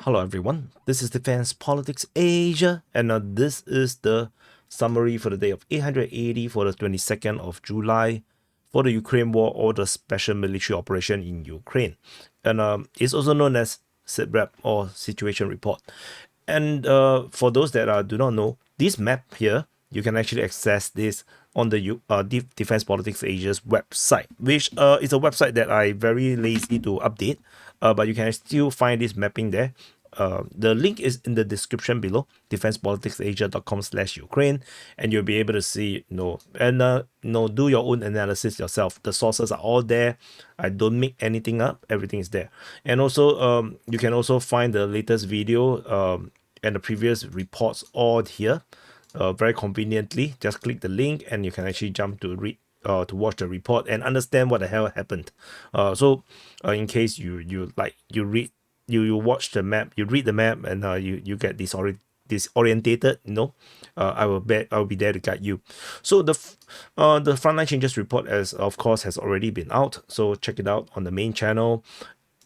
Hello everyone, this is Defense Politics Asia, and this is the summary for the day of 880 for the 22nd of July for the Ukraine war or the special military operation in Ukraine. And it's also known as SITREP or situation report. And for those that do not know, this map here, you can actually access this on the Defense Politics Asia's website, which is a website that I very lazy to update, but you can still find this mapping there. The link is in the description below, defensepoliticsasia.com/Ukraine, and you'll be able to see, do your own analysis yourself. The sources are all there. I don't make anything up. Everything is there. And also, you can also find the latest video and the previous reports all here. Very conveniently, just click the link and you can actually jump to read to watch the report and understand what the hell happened. In case you watch the map, you read the map, and you get disorientated, I will be there to guide you. So the frontline changes report, as of course, has already been out, so check it out on the main channel.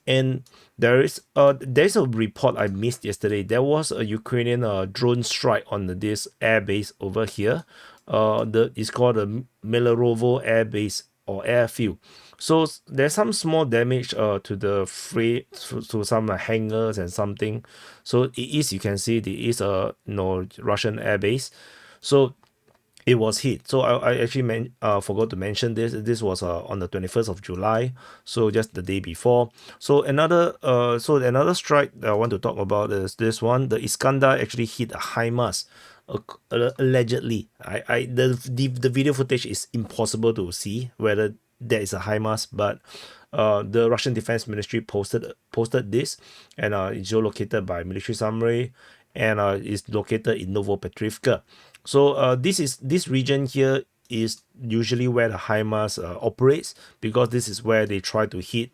And there's a report I missed yesterday. There was a Ukrainian drone strike on this air base over here. It's called the Milarovo Air Base or airfield. So there's some small damage to the to some hangars and something. So you can see there is a Russian air base. So it was hit. So I actually forgot to mention this. This was on the 21st of July, so just the day before. So another strike that I want to talk about is this one. The Iskander actually hit a HIMARS, allegedly. The video footage is impossible to see whether there is a HIMARS, but the Russian Defense Ministry posted this, and it's located by military summary, and is located in Novopetrivka. So this region here is usually where the HIMARS operates, because this is where they try to hit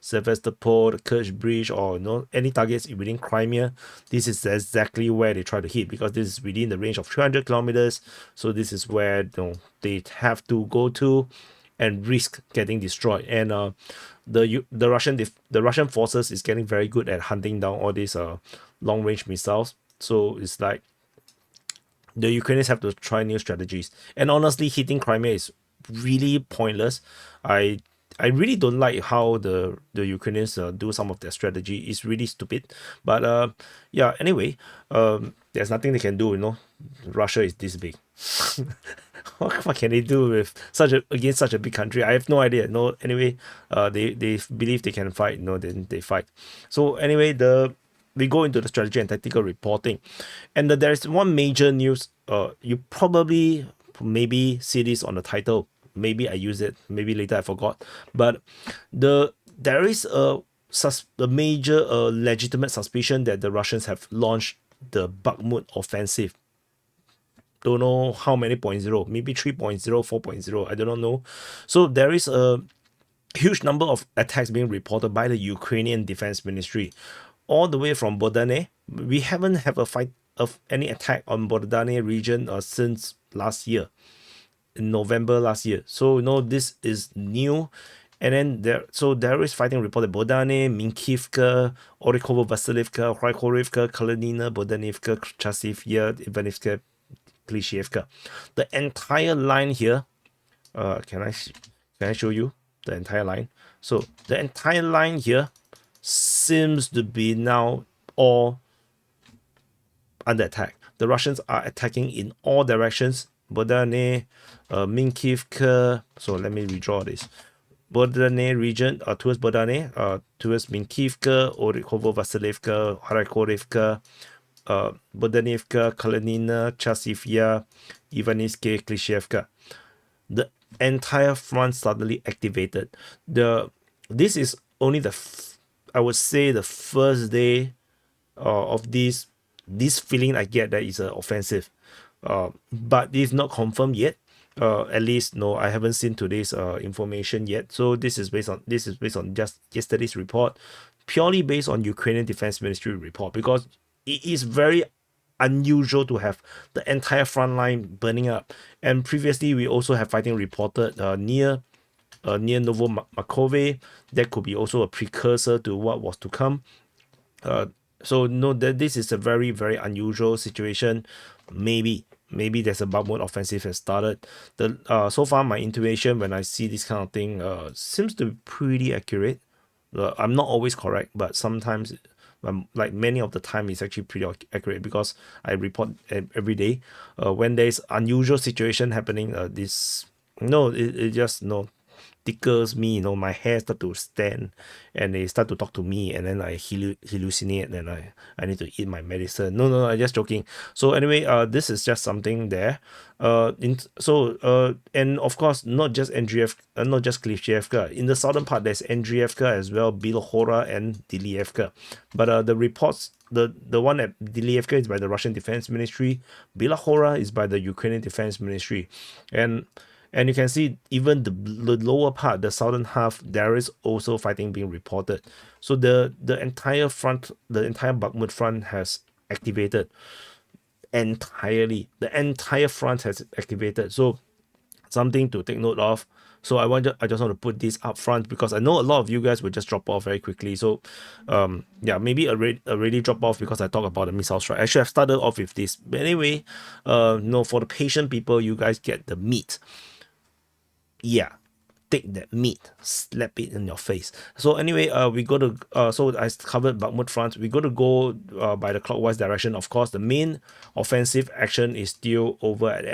Sevastopol, the Kerch Bridge, or any targets within Crimea. This is exactly where they try to hit, because this is within the range of 300 kilometers. So this is where they have to go to and risk getting destroyed. And the Russian forces is getting very good at hunting down all these long range missiles. So it's like the Ukrainians have to try new strategies. And honestly, hitting Crimea is really pointless. I really don't like how the Ukrainians do some of their strategy. It's really stupid. But yeah, anyway, there's nothing they can do. Russia is this big. What can they do with against such a big country? I have no idea. Anyway, they believe they can fight. Then they fight. So anyway, we go into the strategy and tactical reporting, and there's one major news. You probably maybe see this on the title. Maybe I use it. Maybe later I forgot. But there is a major legitimate suspicion that the Russians have launched the Bakhmut offensive. Don't know how many 0.0, maybe 3.0, 4.0. I do not know. So there is a huge number of attacks being reported by the Ukrainian Defense Ministry, all the way from Bodane. We haven't have a fight of any attack on Bodane region since last year, in November last year. So this is new. And then there is fighting reported Bodane, Minkivka, Orikovo, Vasilivka, Khorivka, Kalinina, Bodanivka, Chasivya, Ivanivka, Klishevka. The entire line here, can I show you the entire line? So the entire line here seems to be now all under attack. The Russians are attacking in all directions. Bodane, Minkivka. So let me redraw this. Bodane region, towards Bodane, towards Minkivka, Orikovo, Vasilivka, Khorivka, Bodanivka, Kalinina, Chasivya, Ivanivske, Klishevka. The entire front suddenly activated. This is only I would say the first day of this feeling I get that it's an offensive, but it's not confirmed yet. At least I haven't seen today's information yet. So this is based on just yesterday's report, purely based on Ukrainian Defense Ministry report, because it is very unusual to have the entire front line burning up. And previously we also have fighting reported near Novomakove. That could be also a precursor to what was to come. So no, that this is a very, very unusual situation. Maybe there's a Bakhmut offensive has started. The so far my intuition when I see this kind of thing seems to be pretty accurate. I'm not always correct, but sometimes, like many of the time, it's actually pretty accurate because I report every day. When there's unusual situation happening, this no, it just no tickles me. My hair start to stand, and they start to talk to me, and then I hallucinate, and I need to eat my medicine. No, I'm just joking. So anyway, this is just something there. And of course, not just NGF, not just Klishchevka. In the southern part, there's Andrievka as well, Bilohora and Dilievka. But the reports, the one at Dilievka is by the Russian Defense Ministry. Bilohora is by the Ukrainian Defense Ministry, and you can see even the lower part, the southern half, there is also fighting being reported. So the entire front, the entire Bakhmut front has activated entirely. The entire front has activated. So something to take note of. So I just want to put this up front because I know a lot of you guys will just drop off very quickly. So yeah, maybe already drop off because I talk about the missile strike. I should have started off with this. But anyway, no, for the patient people, you guys get the meat. Yeah, take that meat, slap it in your face. So anyway, we go to so I covered Bakhmut front. We go to go by the clockwise direction. Of course, the main offensive action is still over at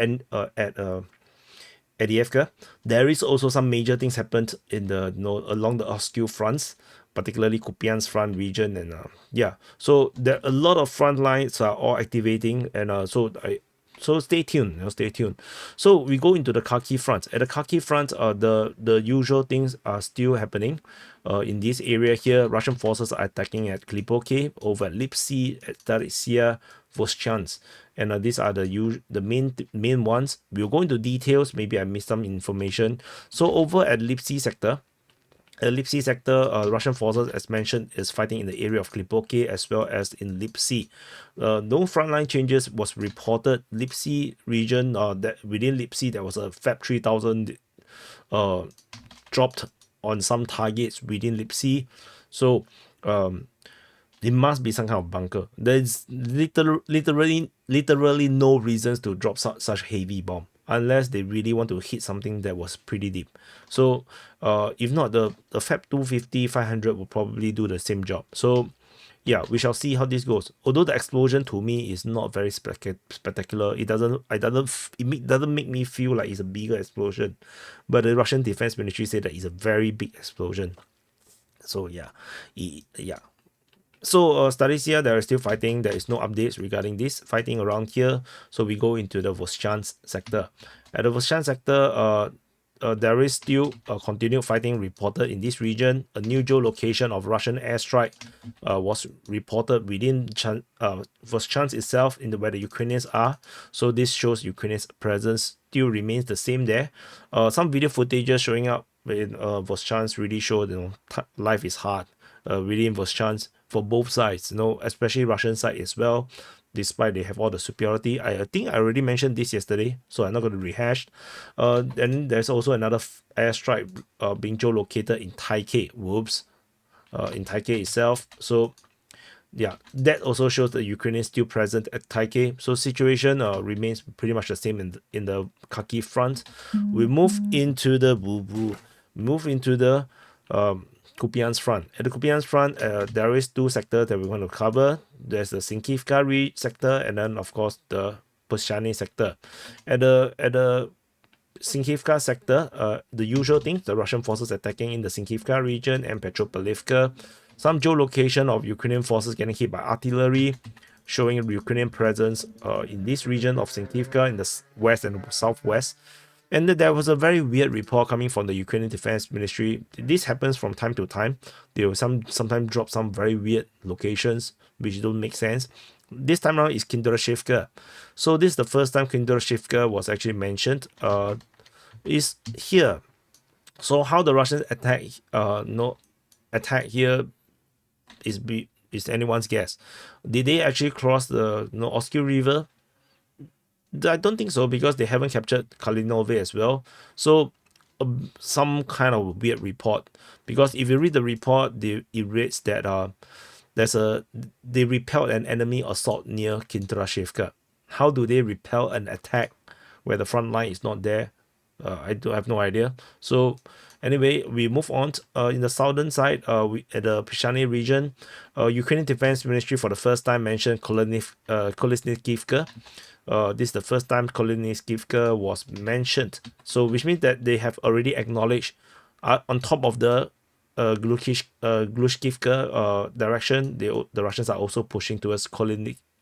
Adievka. There is also some major things happened in the along the Oscu fronts, particularly Kupian's front region, and yeah. So there a lot of front lines are all activating, and so stay tuned, stay tuned. So we go into the Kharkiv front. At the Kharkiv front, the usual things are still happening. In this area here, Russian forces are attacking at Klipoke, over at Lipsy, at Taritsia, Voschansk. And these are the main ones. We'll go into details. Maybe I missed some information. So over at Lipsy sector, Russian forces, as mentioned, is fighting in the area of Klipoke as well as in Lipsy. No frontline changes was reported. Lipsy region, that within Lipsy there was a FAB 3000 dropped on some targets within Lipsy. So it must be some kind of bunker. There's literally no reasons to drop such heavy bomb unless they really want to hit something that was pretty deep. So if not, the FAB 250 500 will probably do the same job. So yeah, we shall see how this goes. Although the explosion to me is not very spectacular, it doesn't make me feel like it's a bigger explosion. But the Russian Defense Ministry said that it's a very big explosion. So yeah, yeah. So studies here, there are still fighting. There is no updates regarding this fighting around here. So we go into the Voschansk sector. At the Voschansk sector, there is still continued fighting reported in this region. A new geolocation of Russian airstrike was reported within Voschansk itself, where the Ukrainians are. So this shows Ukraine's presence still remains the same there. Some video footages showing up in Voschansk really show life is hard within Voschansk for both sides, especially Russian side as well, despite they have all the superiority. I think I already mentioned this yesterday, so I'm not going to rehash. Then there's also another airstrike being geolocated in Taike. Whoops. In Taike itself. So yeah, that also shows the Ukrainians still present at Taike. So situation remains pretty much the same in the Kharkiv front. We move into the Kupiansk front. At the Kupiansk front, there is two sectors that we want to cover. There's the Sinkivka sector, and then of course the Pushchany sector. At the Sinkivka sector, the usual things, the Russian forces attacking in the Sinkivka region and Petropavlivka. Some geolocation of Ukrainian forces getting hit by artillery, showing Ukrainian presence in this region of Sinkivka in the west and southwest. And there was a very weird report coming from the Ukrainian Defense Ministry. This happens from time to time. They will sometimes drop some very weird locations which don't make sense. This time around is Kinderashivka. So this is the first time Kinderashivka was actually mentioned. Is here. So how the Russians attack here is anyone's guess. Did they actually cross the Oscu River? I don't think so, because they haven't captured Kalinove as well. So some kind of weird report, because if you read the report, it reads that they repelled an enemy assault near Kintrashevka. How do they repel an attack where the front line is not there? I do have no idea. So anyway, we move on. In the southern side, at the Pishani region, Ukrainian Defense Ministry for the first time mentioned Kolesnikivka. This is the first time Kolesnikivka was mentioned. So which means that they have already acknowledged, on top of the Glushkivka direction, the Russians are also pushing towards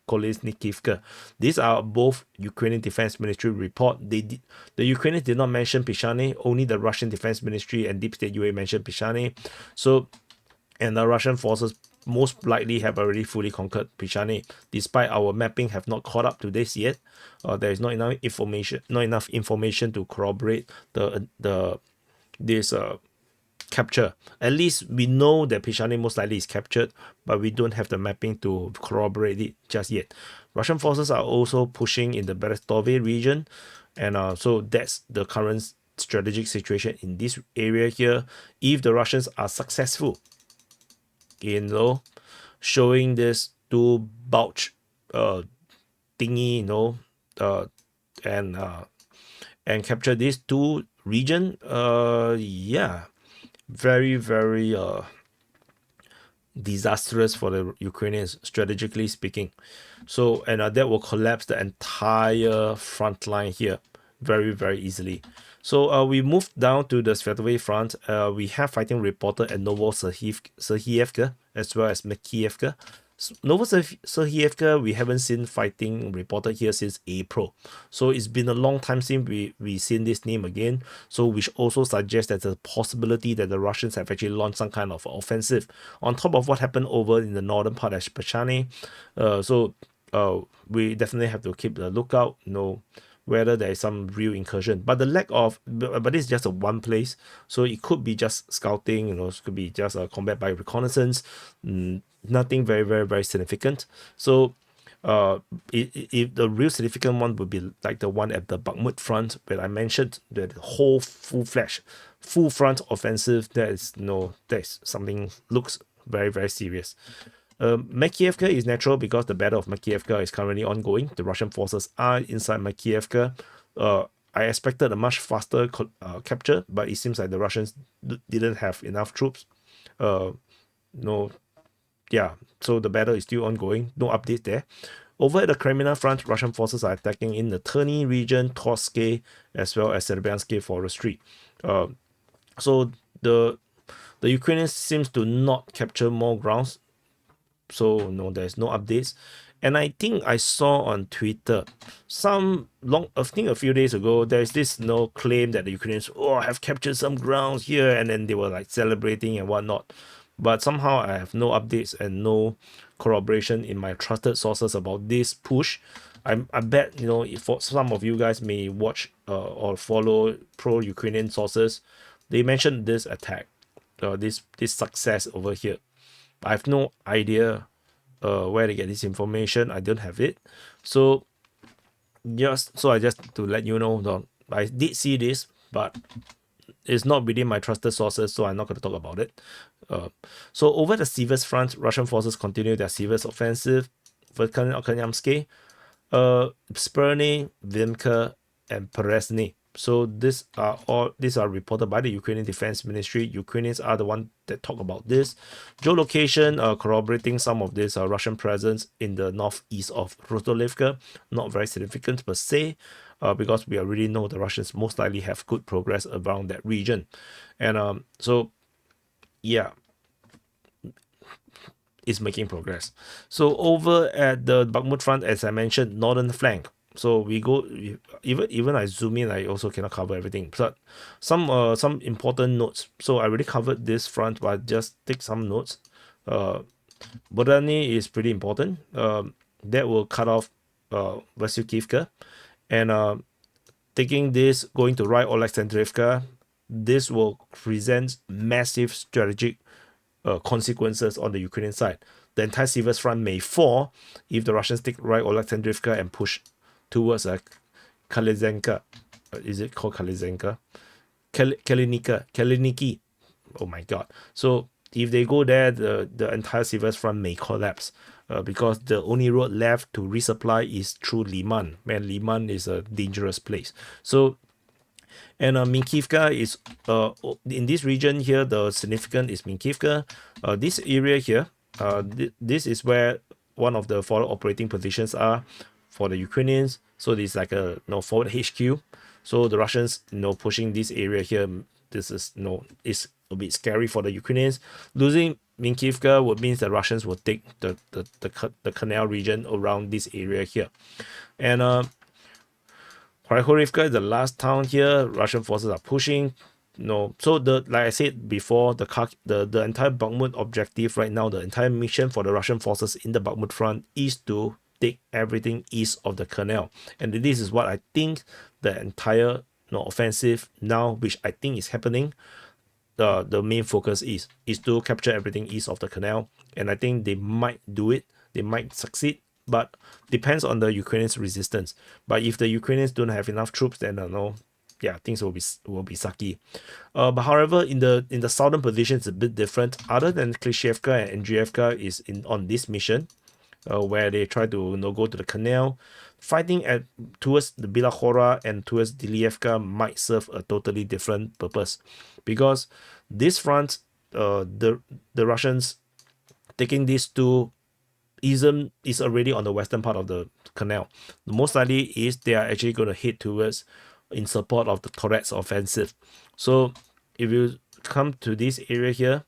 Kolesnikivka. These are both Ukrainian Defense Ministry report. The Ukrainians did not mention Pishani, only the Russian Defense Ministry and Deep State UA mentioned Pishani. So, and the Russian forces most likely have already fully conquered Pishani, despite our mapping have not caught up to this yet. There is not enough information to corroborate this capture. At least we know that Pishani most likely is captured, but we don't have the mapping to corroborate it just yet. Russian forces are also pushing in the Berestove region, and so that's the current strategic situation in this area here. If the Russians are successful in showing this two bulge thingy, and capture these two region, yeah, very, very disastrous for the Ukrainians, strategically speaking. So, and that will collapse the entire front line here very, very easily. So we move down to the Svetove front. We have fighting reported at Novoserhiyevka as well as Makiivka. Novoserhiyevka, we haven't seen fighting reported here since April. So it's been a long time since we seen this name again. So which also suggests that the possibility that the Russians have actually launched some kind of offensive on top of what happened over in the northern part of Shpechany. We definitely have to keep the lookout, whether there is some real incursion. But the lack of, but it's just a one place, so it could be just scouting, it could be just a combat by reconnaissance, nothing very, very, very significant. So if the real significant one would be like the one at the Bakhmut front, where I mentioned that whole full front offensive, that is something looks very, very serious. Makiivka is natural because the battle of Makiivka is currently ongoing. The Russian forces are inside Makiivka. I expected a much faster capture, but it seems like the Russians didn't have enough troops. So the battle is still ongoing. No updates there. Over at the Crimea front, Russian forces are attacking in the Terny region, Torske, as well as Serbiansky forestry. So the Ukrainians seems to not capture more grounds. So no, there's no updates. And I think I saw on Twitter I think a few days ago, there's this claim that the Ukrainians have captured some grounds here, and then they were like celebrating and whatnot. But somehow I have no updates and no corroboration in my trusted sources about this push. I bet for some of you guys may watch or follow pro-Ukrainian sources, they mentioned this attack, this success over here. I have no idea where to get this information. I don't have it. So I just to let you know, I did see this, but it's not within my trusted sources, so I'm not going to talk about it. So over the Sivers front, Russian forces continue their Sivers offensive. Verkanyamsky, Spurny, Vimka, and Peresny. So these are reported by the Ukrainian Defense Ministry. Ukrainians are the one that talk about this. Geolocation corroborating some of this Russian presence in the northeast of Rostolivka. Not very significant per se, because we already know the Russians most likely have good progress around that region. And it's making progress. So over at the Bakhmut front, as I mentioned, northern flank. So we go, even I zoom in, I also cannot cover everything. But some important notes. So I already covered this front, but just take some notes. Bodani is pretty important. That will cut off Vasyukivka. And taking this, going to right Oleksandrivka, this will present massive strategic consequences on the Ukrainian side. The entire Sivers front may fall if the Russians take right Oleksandrivka and push towards Kalizenka. Is it called Kalizenka? Kaliniki. Oh my god. So if they go there, the entire Severus front may collapse. Because the only road left to resupply is through Liman. Man, Liman is a dangerous place. So, and Minkivka is in this region here. The significant is Minkivka. This area here, this is where one of the forward operating positions are for the Ukrainians. So this is like a forward HQ. So the Russians pushing this area here. This is is a bit scary for the Ukrainians. Losing Minkivka would mean the Russians will take the canal region around this area here, and Krychorivka is the last town here. Russian forces are pushing. So like I said before, the entire Bakhmut objective right now, the entire mission for the Russian forces in the Bakhmut front is to take everything east of the canal, and this is what I think the entire offensive now, which I think is happening. The main focus is to capture everything east of the canal, and I think they might do it. They might succeed, but depends on the Ukrainians' resistance. But if the Ukrainians don't have enough troops, then things will be sucky. But however, in the southern position, it's a bit different. Other than Klishevka and Andriivka is on this mission, where they try to go to the canal. Fighting towards the Bilakhora and towards Dilievka might serve a totally different purpose, because this front, the Russians taking these two is already on the western part of the canal. The most likely is they are actually going to head towards in support of the Torets offensive. So if you come to this area here,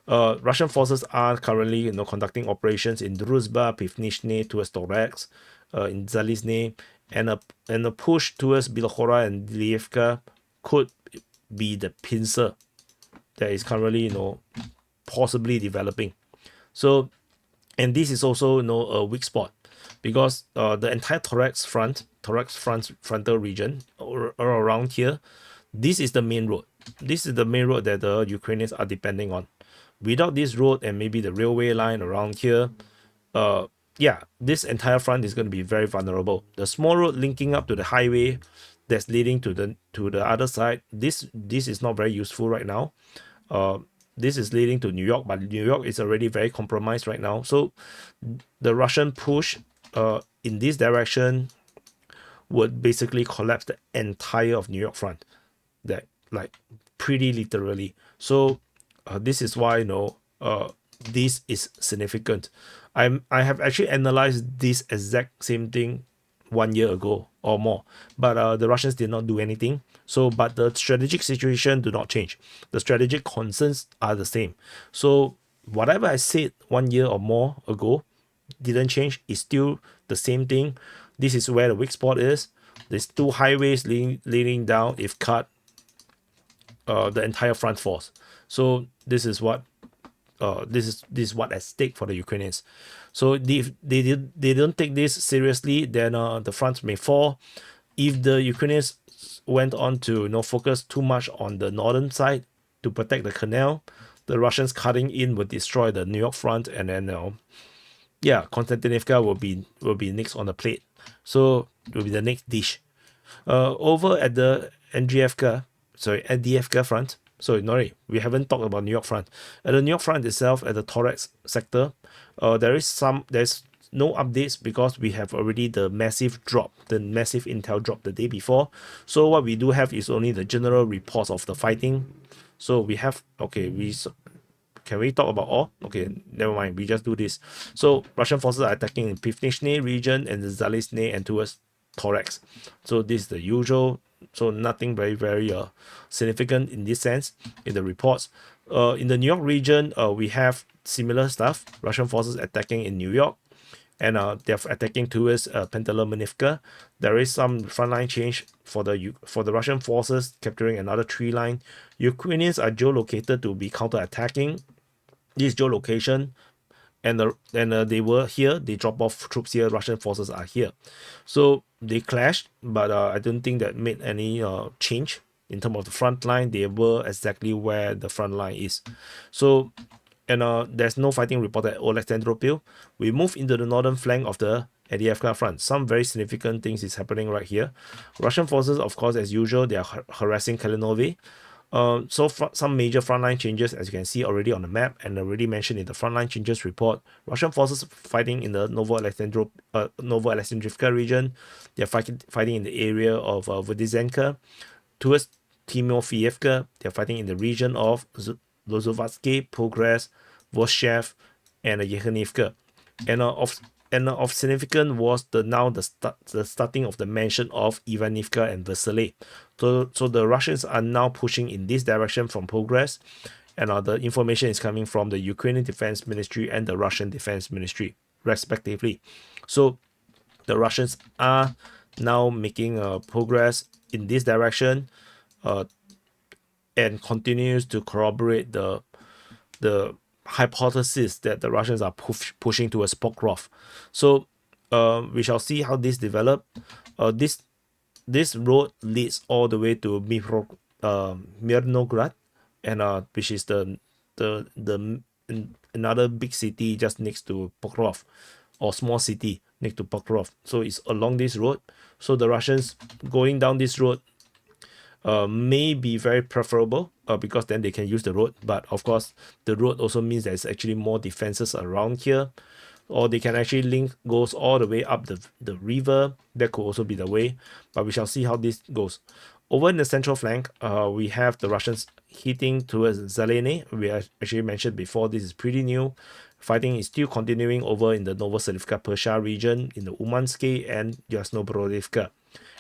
Russian forces are currently conducting operations in Druzhba, Pivnishny towards Torets, in Zalizny, and a push towards Bilakhora and Dilievka could be the pincer that is currently possibly developing. So, and this is also a weak spot, because the entire Toreks frontal region or around here, this is the main road. This is the main road that the Ukrainians are depending on. Without this road and maybe the railway line around here, this entire front is going to be very vulnerable. The small road linking up to the highway that's leading to the other side, this is not very useful right now. This is leading to New York, but New York is already very compromised right now. So the Russian push in this direction would basically collapse the entire of New York front, that like pretty literally. So this is why this is significant. I have actually analyzed this exact same thing 1 year ago or more, but the Russians did not do anything. So, but the strategic situation do not change. The strategic concerns are the same. So whatever I said 1 year or more ago didn't change. It's still the same thing. This is where the weak spot is. There's two highways leading down. If cut, the entire front falls. So this is what this is what at stake for the Ukrainians. So if they don't take this seriously, then the front may fall. If the Ukrainians went on to focus too much on the northern side to protect the canal, the Russians cutting in would destroy the New York front, and then Konstantinivka will be next on the plate. So it will be the next dish. Over at the Andriivka front. So we haven't talked about New York front. At the New York front itself, at the Toreks sector, there's no updates, because we have already the massive intel drop the day before. So what we do have is only the general reports of the fighting. So we have can we talk about all? Okay, never mind. We just do this. So Russian forces are attacking in Pivnishny region and the Zalizny and towards Toreks. So this is the usual. So nothing very, very significant in this sense in the reports. In the New York region, we have similar stuff. Russian forces attacking in New York, and they're attacking towards Pentelemonivka. There is some frontline change for the Russian forces capturing another tree line. Ukrainians are geolocated to be counter-attacking this geolocation, and they were here. They drop off troops here. Russian forces are here, so they clashed. But I don't think that made any change in terms of the front line. They were exactly where the front line is. So, and there's no fighting reported at Alexandropil. We move into the northern flank of the Andriivka front. Some very significant things is happening right here. Russian forces, of course, as usual, they are harassing Kalinove. Some major frontline changes, as you can see already on the map and already mentioned in the frontline changes report. Russian forces fighting in the Novo-Alexandrivka region. They're fighting in the area of Vodyzenka. Towards Timofeyevka, they're fighting in the region of Lozovatsky, Progress, Voshev, and Yekhanivka. Of significance was the starting of the mention of Ivanivka and Versailles. So the Russians are now pushing in this direction from Progress, and the information is coming from the Ukrainian Defense Ministry and the Russian Defense Ministry, respectively. So the Russians are now making progress in this direction, and continues to corroborate the hypothesis that the Russians are pushing towards Pokrov. So we shall see how this develop. This road leads all the way to Mirnograd, and which is another big city just next to Pokrov, or small city next to Pokrov. So it's along this road. So the Russians going down this road may be very preferable, because then they can use the road. But of course, the road also means there's actually more defenses around here, or they can actually link goes all the way up the river. That could also be the way, but we shall see how this goes. Over in the central flank, we have the Russians hitting towards Zeleny. We actually mentioned before, this is pretty new. Fighting is still continuing over in the Novoselivka Persha region, in the Umansky and Yasnobrodivka.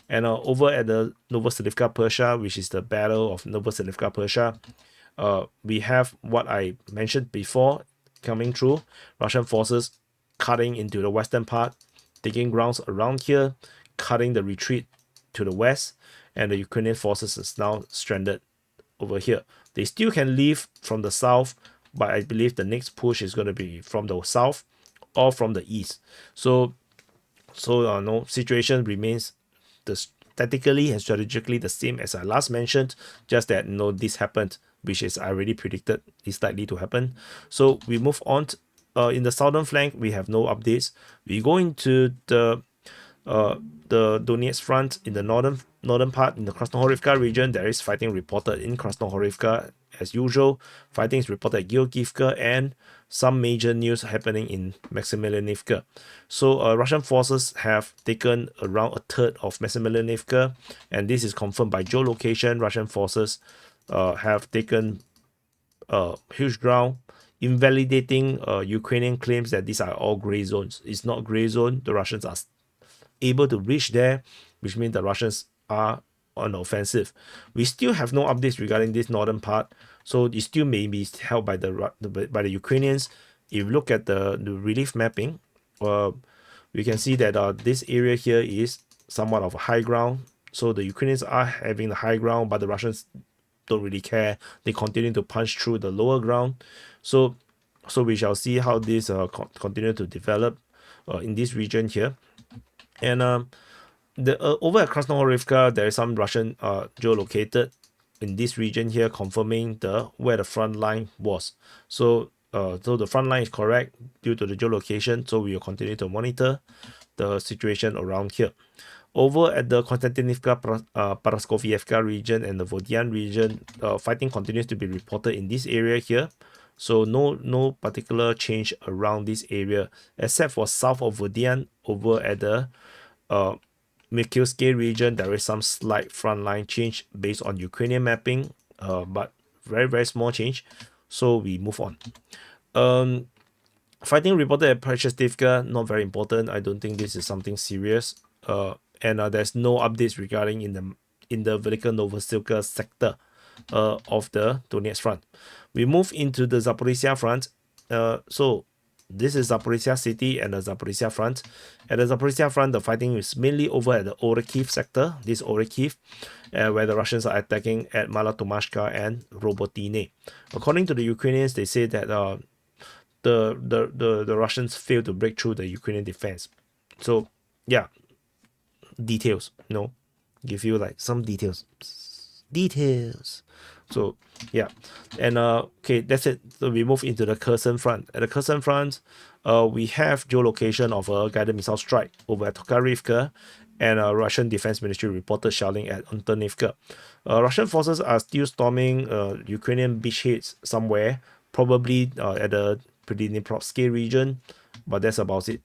And over at the Novoselivka Persha, which is the Battle of Novoselivka Persha, we have what I mentioned before coming through. Russian forces cutting into the western part, taking grounds around here, cutting the retreat to the west, and the Ukrainian forces is now stranded over here. They still can leave from the south, but I believe the next push is going to be from the south or from the east. So no, situation remains tactically and strategically the same as I last mentioned, just that this happened, which is I already predicted is likely to happen. So we move on. In the southern flank, we have no updates. We go into the Donetsk front in the northern part, in the Krasnohorivka region. There is fighting reported in Krasnohorivka as usual. Fighting is reported at Georgievka, and some major news happening in Maximilianivka. So Russian forces have taken around a third of Maximilianivka, and this is confirmed by geolocation. Russian forces have taken huge ground, invalidating Ukrainian claims that these are all gray zones. It's not gray zone. The Russians are able to reach there, which means the Russians are on the offensive. We still have no updates regarding this northern part, so it still may be held by the Ukrainians. If you look at the relief mapping, we can see that this area here is somewhat of a high ground. So the Ukrainians are having the high ground, but the Russians don't really care. They continue to punch through the lower ground. So we shall see how this continue to develop in this region here. And over at Krasnohorivka, there is some Russian geolocated in this region here, confirming where the front line was. So the front line is correct due to the geolocation. So we will continue to monitor the situation around here. Over at the Konstantinivka, Paraskovievka region and the Vodian region, fighting continues to be reported in this area here. So no particular change around this area, except for south of Vodian. Over at the Mikhailsky region, there is some slight frontline change based on Ukrainian mapping, but very, very small change. So we move on. Fighting reported at Prechestivka, not very important. I don't think this is something serious. And there's no updates regarding in the Velika Novosilka sector of the Donetsk front. We move into the Zaporizhia front. So this is Zaporizhia city and the Zaporizhia front. At the Zaporizhia front, the fighting is mainly over at the Orekhiv sector, this Orekhiv, where the Russians are attacking at Malatomashka and Robotine. According to the Ukrainians, they say that the Russians failed to break through the Ukrainian defense. So yeah, details, give you like some details. So yeah, and okay, that's it. So we move into the Kherson front. At the Kherson front, we have geolocation of a guided missile strike over at Tokarivka, and Russian Defense Ministry reported shelling at Antonivka. Russian forces are still storming Ukrainian beachheads somewhere, probably at the Pridniprovsky region, but that's about it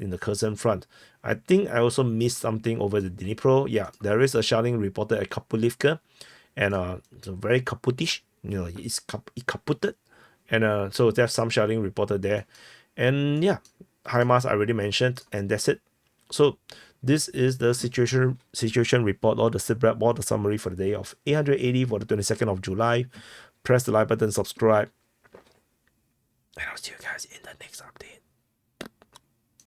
in the Kherson front. I think I also missed something over the Dnipro. Yeah, there is a shelling reported at Kapulivka, and it's very kaputish. It kaputed, and so there's some shelling reported there, and yeah, HIMARS I already mentioned, and that's it. So this is the situation report, or the SITREP, or the summary for the day of 880 for the 22nd of July. Press the like button, subscribe, and I'll see you guys in the next update.